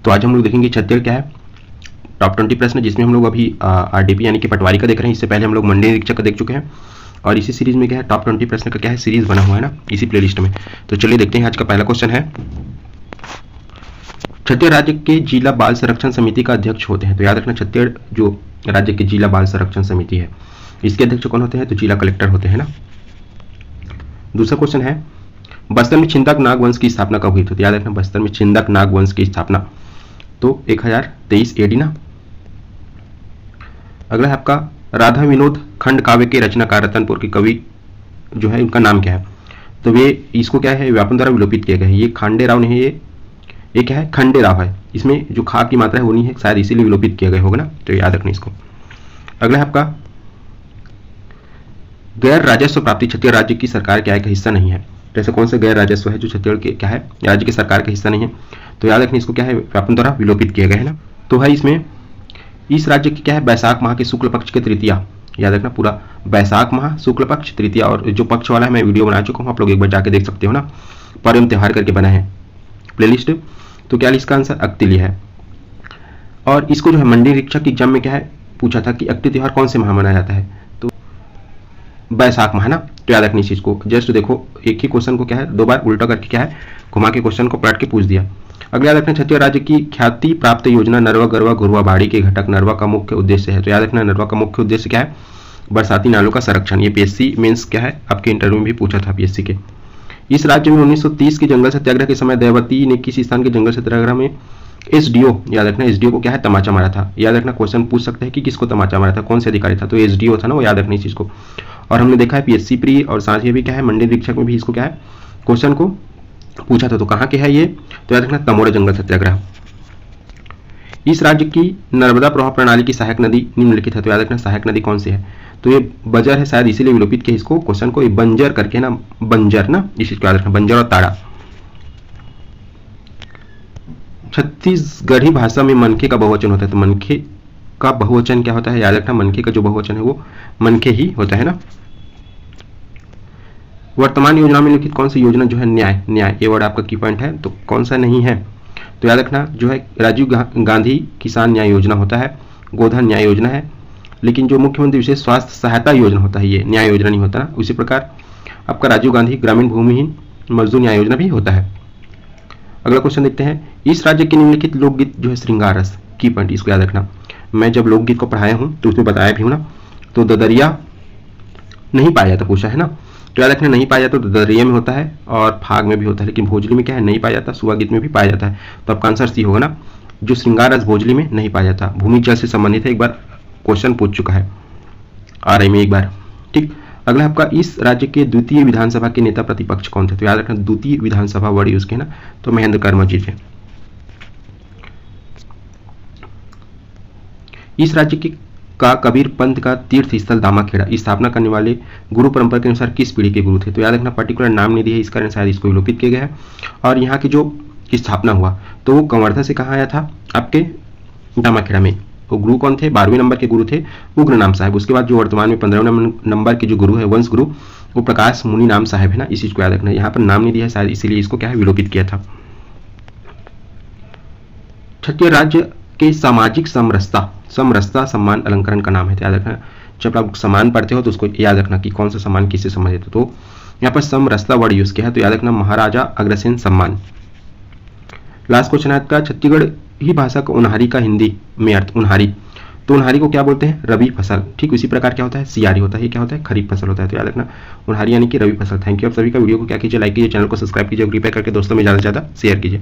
तो आज हम लोग देखेंगे छत्तीसगढ़ क्या है टॉप 20 प्रश्न, जिसमें हम लोग अभी आरडीपी यानी कि पटवारी का देख रहे हैं। इससे पहले हम लोग मंडी निरीक्षक का देख चुके हैं और इसी सीरीज में क्या है टॉप 20 प्रश्न का क्या है सीरीज बना हुआ है ना, इसी प्लेलिस्ट में। तो चलिए देखते हैं। आज का पहला क्वेश्चन है, छत्तीसगढ़ राज्य के जिला बाल संरक्षण समिति का अध्यक्ष होते हैं। तो याद रखना, छत्तीसगढ़ जो राज्य की जिला बाल संरक्षण समिति है इसके अध्यक्ष कौन होते हैं? तो जिला कलेक्टर होते हैं ना। दूसरा क्वेश्चन है, बस्तर में छिंदक नाग वंश की स्थापना कब हुई? तो याद रखना, बस्तर में छिंदक नाग वंश की स्थापना तो 1023 एडी ना। अगला है आपका, राधा विनोद खंड काव्य के रचनाकार रतनपुर के कवि जो है उनका नाम क्या है? तो वे इसको क्या है व्यापन द्वारा विलोपित किया गया है। ये खांडे राव नहीं, ये क्या है खंडे राव है। इसमें जो खा की मात्रा है वो नहीं है, शायद इसीलिए विलोपित किया गया होगा ना, तो याद रखना इसको। अगला है आपका, गैर राजस्व प्राप्ति छत्तीसगढ़ राज्य की सरकार क्या है का हिस्सा नहीं है। जैसे कौन सा गैर राजस्व है जो छत्तीसगढ़ के क्या है राज्य की सरकार का हिस्सा नहीं है? तो याद रखना इसको क्या है व्यापन द्वारा विलोपित किया गया है ना। तो है इसमें इस राज्य की क्या है बैसाख माह के शुक्ल पक्ष के तृतीया, याद रखना पूरा बैसाख माह शुक्ल पक्ष तृतीया। और जो पक्ष वाला है मैं वीडियो बना चुका हूँ, आप लोग एक बार जाके देख सकते हो ना, पर्व एवं त्योहार करके बना है प्लेलिस्ट। तो क्या इसका आंसर अक्तिली है। और इसको जो है मंडी निरीक्षक एग्जाम में क्या है पूछा था कि अक्ति त्योहार कौन से माह मनाया जाता है? तो बैसाख माह ना। तो याद रखनी इस चीज को, जस्ट देखो एक ही क्वेश्चन को क्या है दो बार उल्टा करके क्या है घुमा के क्वेश्चन को पलट के पूछ दिया। अगला याद रखना, छत्तीसगढ़ राज्य की ख्याति प्राप्त योजना नरवा गरवा घुरवा बाड़ी के घटक नरवा का मुख्य उद्देश्य है। तो याद रखना नरवा का मुख्य उद्देश्य क्या है? बरसाती नालों का संरक्षण। ये पीएससी मेंस क्या है आपके इंटरव्यू में भी पूछा था पीएससी के। इस राज्य में 1930 के जंगल सत्याग्रह के समय दयावती ने किस स्थान के जंगल सत्याग्रह में एसडीओ, याद रखना एसडीओ को क्या है तमाचा मारा था। याद रखना क्वेश्चन पूछ सकते हैं कि किसको तमाचा मारा था, कौन से अधिकारी था? तो एसडीओ था ना वो, याद रखना इस चीज को। और हमने देखा है पीएससी प्री और साथ ही भी क्या है मंडी निरीक्षक में भी इसको क्या है क्वेश्चन को पूछा था। तो कहाँ के है ये? तो याद रखना तमोरा जंगल सत्याग्रह। इस राज्य की नर्मदा प्रवाह प्रणाली की सहायक नदी निम्नलिखित है। तो याद रखना सहायक नदी कौन सी है? तो ये बंजर है, शायद इसीलिए विलोपित किया इसको क्वेश्चन को, ये बंजर करके ना, बंजर ना, इस चीज को याद रखना, बंजर और ताड़ा। छत्तीसगढ़ी भाषा में मनखे का बहुवचन होता है। तो मनखे का बहुवचन क्या होता है? याद रखना मनखे का जो बहुवचन है वो मनखे ही होता है ना। वर्तमान योजना में लिखित कौन सी योजना जो है न्याय, न्याय ये वर्ड आपका की पॉइंट है, तो कौन सा नहीं है? तो याद रखना जो है राजीव गांधी किसान न्याय योजना होता है, गोधन न्याय योजना है। लेकिन जो मुख्यमंत्री विशेष स्वास्थ्य सहायता योजना होता है ये न्याय योजना नहीं होता ना। उसी प्रकार आपका राजीव गांधी ग्रामीण भूमिहीन मजदूर न्याय योजना भी होता है। अगला क्वेश्चन देखते हैं, इस राज्य के निम्नलिखित लोकगीत जो है श्रृंगार रस, की पॉइंट इसको याद रखना। मैं जब लोकगीत को पढ़ाया हूँ तो उसमें बताया भी हूँ ना। तो ददरिया नहीं पाया जाता पूछा है ना। तो याद रखना नहीं पाया जाता तो ददरिया में होता है और फाग में भी होता है, लेकिन भोजली में क्या है नहीं पाया जाता, सुआ गीत में भी पाया जाता है। तो आपका आंसर सी होगा ना, जो श्रृंगार रस भोजली में नहीं पाया जाता। भूमि जल से संबंधित है, एक बार क्वेश्चन पूछ चुका है RI में एक बार, ठीक। अगला आपका, इस राज्य के द्वितीय विधानसभा के नेता प्रतिपक्ष कौन थे? तो याद रखना द्वितीय विधानसभा वर्ड यूज किया ना, तो महेंद्र कर्मा जी थे। इस राज्य के का कबीर पंथ का तीर्थ स्थल दामाखेड़ा स्थापना करने वाले गुरु परंपरा के अनुसार किस पीढ़ी के गुरु थे? तो याद रखना पर्टिकुलर नाम नहीं दिया है, इस कारण शायद इसको विलोपित किया गया है। और यहाँ की जो स्थापना हुआ तो वो कंवर्धा से कहाँ आया था? आपके दामाखेड़ा में। वो गुरु कौन थे? 12वें नंबर के गुरु थे उग्र नाम साहब। उसके बाद जो वर्तमान में 15वें नंबर के जो गुरु है वंश गुरु वो प्रकाश मुनि नाम साहब है ना, इस चीज को याद रखना। यहाँ पर नाम नहीं दिया है शायद इसीलिए इसको क्या है विलोपित किया था। छत्तीसगढ़ राज्य के सामाजिक समरसता, समरसता सम्मान अलंकरण का नाम है। तो याद रखना जब आप सम्मान पढ़ते हो तो उसको याद रखना कि कौन सा सम्मान किससे संबंधित है। तो यहाँ पर समरसता वर्ड यूज किया है, तो याद रखना महाराजा अग्रसेन सम्मान। लास्ट क्वेश्चन है आपका, छत्तीसगढ़ ही भाषा का उन्हारी का हिंदी में अर्थ उन्हारी। तो उन्हारी को क्या बोलते हैं? रबी फसल। ठीक उसी प्रकार क्या होता है सियारी होता है, ये क्या होता है खरीफ फसल होता है। तो याद रखना उन्हारी यानी कि रबी फसल। थैंक यू आप सभी का। वीडियो को क्या कीजिए लाइक कीजिए, चैनल को सब्सक्राइब कीजिए, कृपया करके दोस्तों में ज़्यादा से ज़्यादा शेयर कीजिए।